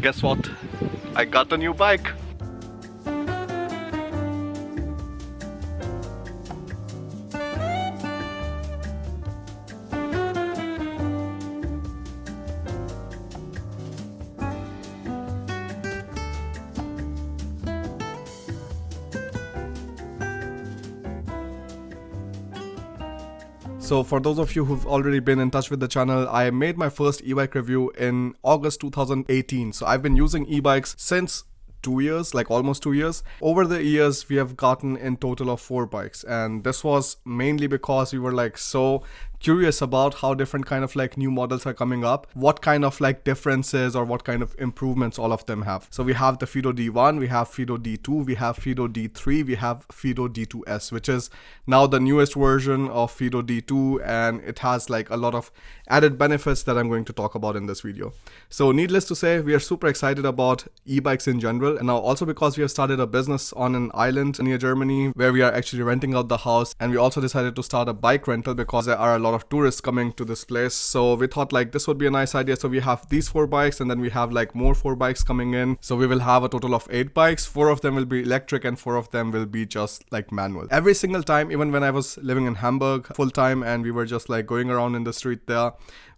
guess what? I got a new bike. So for those of you who've already been in touch with the channel, I made my first e-bike review in August 2018. So I've been using e-bikes since 2 years, like almost 2 years. Over the years, we have gotten in total of 4 bikes, and this was mainly because we were like so curious about how different kind of like new models are coming up, what kind of like differences or what kind of improvements all of them have. So we have the FIIDO D1, we have FIIDO D2, we have FIIDO D3, we have FIIDO D2S, which is now the newest version of FIIDO D2, and it has like a lot of added benefits that I'm going to talk about in this video. So needless to say, we are super excited about e-bikes in general, and now also because we have started a business on an island near Germany where we are actually renting out the house, and we also decided to start a bike rental because there are a lot of tourists coming to this place. So we thought like this would be a nice idea. So we have these 4 bikes, and then we have like more 4 bikes coming in. So we will have a total of 8 bikes. 4 of them will be electric and 4 of them will be just like manual. Every single time, even when I was living in Hamburg full time and we were just like going around in the street there,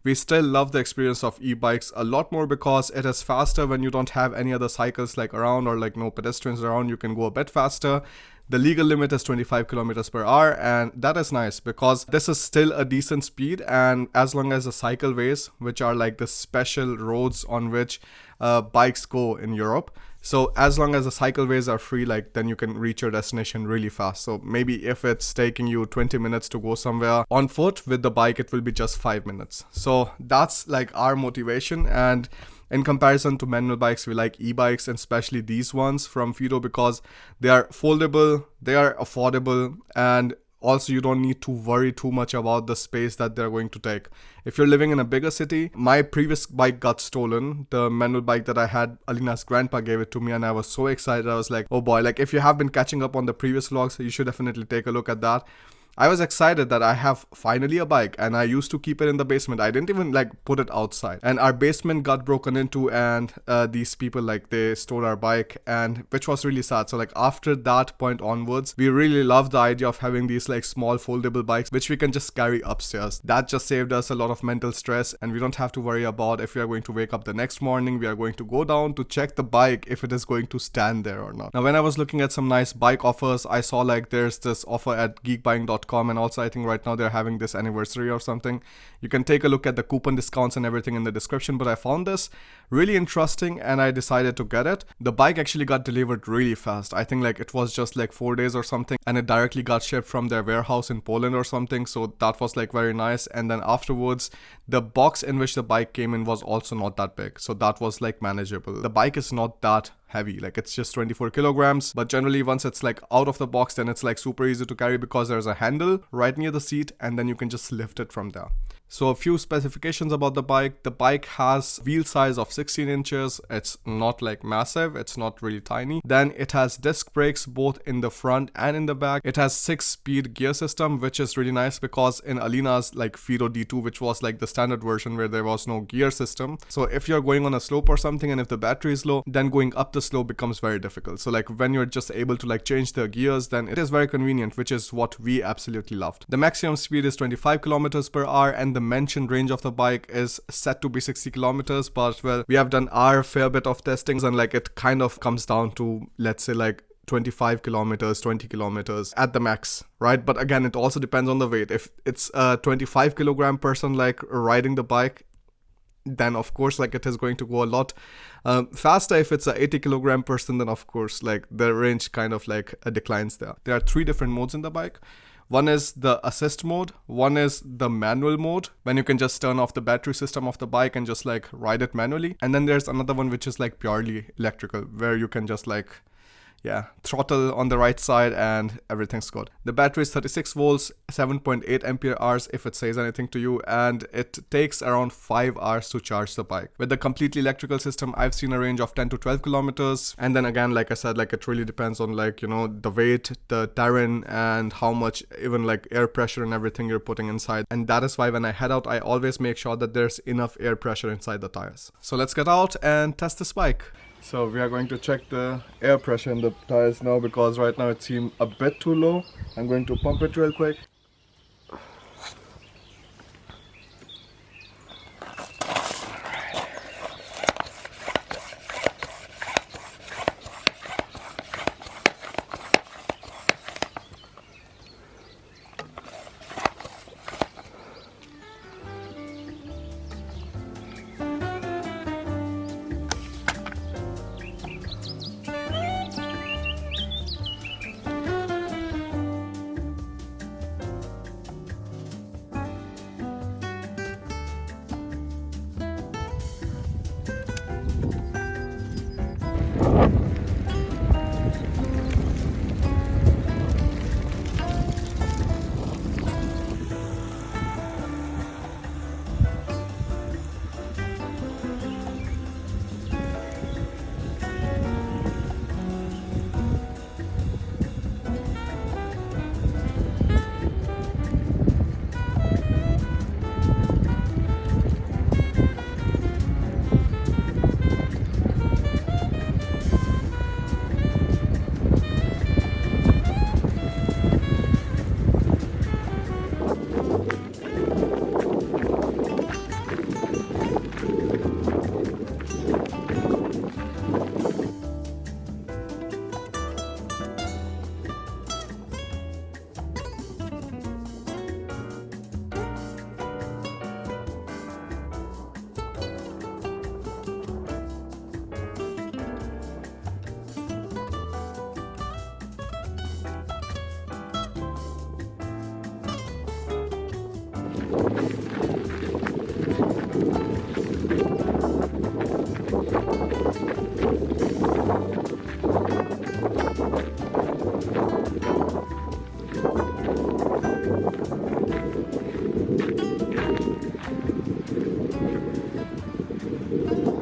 we still love the experience of e-bikes a lot more because it is faster when you don't have any other cycles like around or like no pedestrians around. You can go a bit faster. The legal limit is 25 kilometers per hour, and that is nice because this is still a decent speed, and as long as the cycleways, which are like the special roads on which bikes go in Europe, so as long as the cycleways are free, like then you can reach your destination really fast. So maybe if it's taking you 20 minutes to go somewhere on foot, with the bike it will be just 5 minutes. So that's like our motivation, and in comparison to manual bikes, we like e-bikes, and especially these ones from FIIDO because they are foldable, they are affordable, and also you don't need to worry too much about the space that they're going to take. If you're living in a bigger city, my previous bike got stolen. The manual bike that I had, Alina's grandpa gave it to me, and I was so excited. I was like, oh boy, like if you have been catching up on the previous vlogs, you should definitely take a look at that. I was excited that I have finally a bike, and I used to keep it in the basement. I didn't even like put it outside, and our basement got broken into, and these people like they stole our bike, and which was really sad. So like after that point onwards, we really loved the idea of having these like small foldable bikes which we can just carry upstairs. That just saved us a lot of mental stress, and we don't have to worry about if we are going to wake up the next morning, we are going to go down to check the bike if it is going to stand there or not. Now when I was looking at some nice bike offers, I saw like there's this offer at geekbuying.com, and also I think right now they're having this anniversary or something. You can take a look at the coupon discounts and everything in the description, but I found this really interesting and I decided to get it. The bike actually got delivered really fast. I think like it was just like 4 days or something, and it directly got shipped from their warehouse in Poland or something, so that was like very nice. And then afterwards, the box in which the bike came in was also not that big, so that was like manageable. The bike is not that heavy, like it's just 24 kilograms, but generally once it's like out of the box, then it's like super easy to carry because there's a handle right near the seat, and then you can just lift it from there. So a few specifications about the bike. The bike has wheel size of 16 inches. It's not like massive, it's not really tiny. Then it has disc brakes both in the front and in the back. It has 6-speed gear system, which is really nice because in Alina's like FIIDO D2, which was like the standard version where there was no gear system, so if you're going on a slope or something and if the battery is low, then going up the slope becomes very difficult. So like when you're just able to like change the gears, then it is very convenient, which is what we absolutely loved. The maximum speed is 25 kilometers per hour, and the mentioned range of the bike is set to be 60 kilometers, but well, we have done our fair bit of testings, and like it kind of comes down to, let's say, like 25 kilometers, 20 kilometers at the max, right? But again, it also depends on the weight. If it's a 25 kilogram person like riding the bike, then of course like it is going to go a lot faster. If it's a 80 kilogram person, then of course like the range kind of like declines there. There are 3 different modes in the bike. One is the assist mode, one is the manual mode, when you can just turn off the battery system of the bike and just like ride it manually, and then there's another one which is like purely electrical, where you can just like yeah, throttle on the right side and everything's good. The battery is 36 volts, 7.8 ampere hours if it says anything to you, and it takes around 5 hours to charge the bike. With the completely electrical system, I've seen a range of 10 to 12 kilometers. And then again, like I said, like it really depends on like, you know, the weight, the terrain, and how much even like air pressure and everything you're putting inside. And that is why when I head out, I always make sure that there's enough air pressure inside the tires. So let's get out and test this bike. So we are going to check the air pressure in the tires now, because right now it seems a bit too low. I'm going to pump it real quick.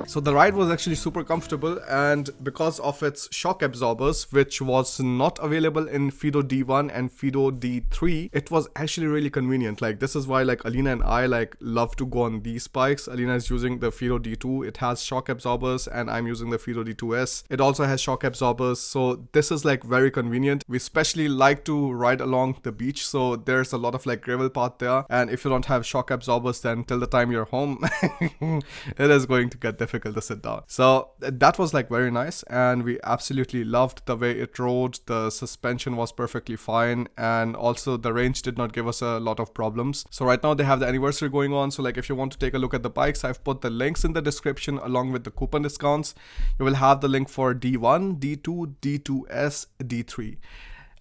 So the ride was actually super comfortable, and because of its shock absorbers, which was not available in FIIDO D1 and FIIDO D3, it was actually really convenient. Like this is why like Alina and I like love to go on these bikes. Alina is using the FIIDO D2, it has shock absorbers, and I'm using the FIIDO D2S. It also has shock absorbers, so this is like very convenient. We especially like to ride along the beach, so there's a lot of like gravel path there, and if you don't have shock absorbers, then till the time you're home it is going to get difficult to sit down. So that was like very nice, and we absolutely loved the way it rode. The suspension was perfectly fine, and also the range did not give us a lot of problems. So right now they have the anniversary going on, so like if you want to take a look at the bikes, I've put the links in the description along with the coupon discounts. You will have the link for D1, D2, D2S, D3.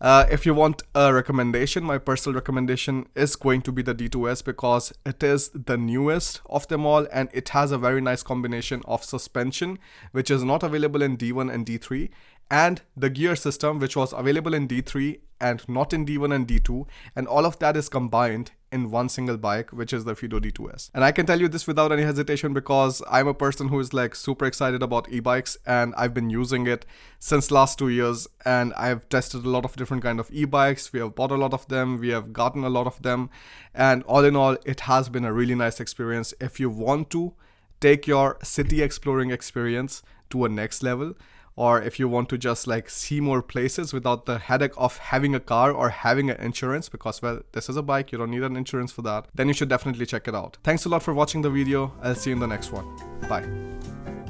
If you want a recommendation, my personal recommendation is going to be the D2S, because it is the newest of them all, and it has a very nice combination of suspension, which is not available in D1 and D3, and the gear system, which was available in D3 and not in D1 and D2, and all of that is combined in one single bike, which is the FIIDO D2S. And I can tell you this without any hesitation, because I'm a person who is like super excited about e-bikes, and I've been using it since last 2 years, and I've tested a lot of different kind of e-bikes. We have bought a lot of them, we have gotten a lot of them, and all in all, it has been a really nice experience. If you want to take your city exploring experience to a next level, or if you want to just like see more places without the headache of having a car or having an insurance, because well, this is a bike, you don't need an insurance for that, then you should definitely check it out. Thanks a lot for watching the video. I'll see you in the next one. Bye.